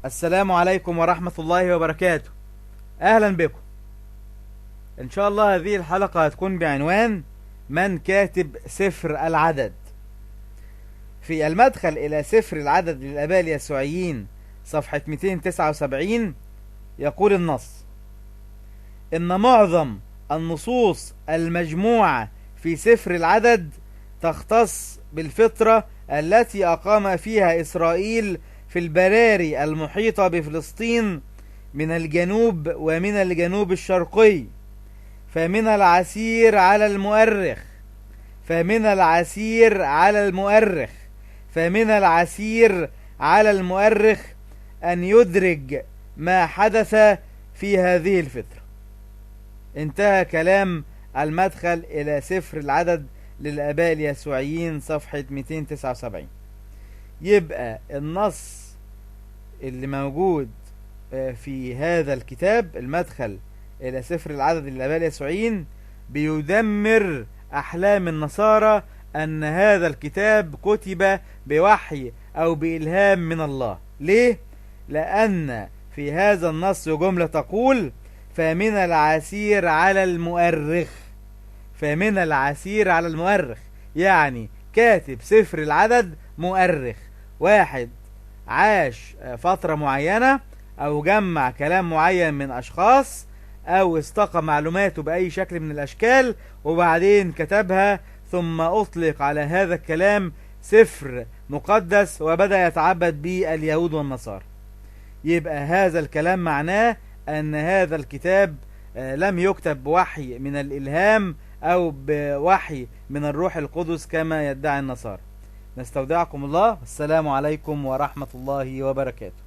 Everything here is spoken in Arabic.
السلام عليكم ورحمة الله وبركاته. أهلا بكم. إن شاء الله هذه الحلقة هتكون بعنوان من كاتب سفر العدد. في المدخل إلى سفر العدد للآباء اليسوعيين صفحة 279 يقول النص: إن معظم النصوص المجموعة في سفر العدد تختص بالفترة التي أقام فيها إسرائيل في البراري المحيطة بفلسطين من الجنوب ومن الجنوب الشرقي، فمن العسير على المؤرخ فمن العسير على المؤرخ فمن العسير على المؤرخ أن يدرج ما حدث في هذه الفترة. انتهى كلام المدخل إلى سفر العدد للآباء اليسوعيين صفحة 279. يبقى النص اللي موجود في هذا الكتاب المدخل إلى سفر العدد للآباء اليسوعيين بيدمر أحلام النصارى أن هذا الكتاب كتب بوحي أو بإلهام من الله. ليه؟ لأن في هذا النص جملة تقول: فمن العسير على المؤرخ. فمن العسير على المؤرخ، يعني كاتب سفر العدد مؤرخ، واحد عاش فترة معينة أو جمع كلام معين من أشخاص أو استقى معلوماته بأي شكل من الأشكال وبعدين كتبها، ثم أطلق على هذا الكلام سفر مقدس وبدأ يتعبد به اليهود والنصارى. يبقى هذا الكلام معناه أن هذا الكتاب لم يكتب بوحي من الإلهام أو بوحي من الروح القدس كما يدعي النصارى. نستودعكم الله. السلام عليكم ورحمة الله وبركاته.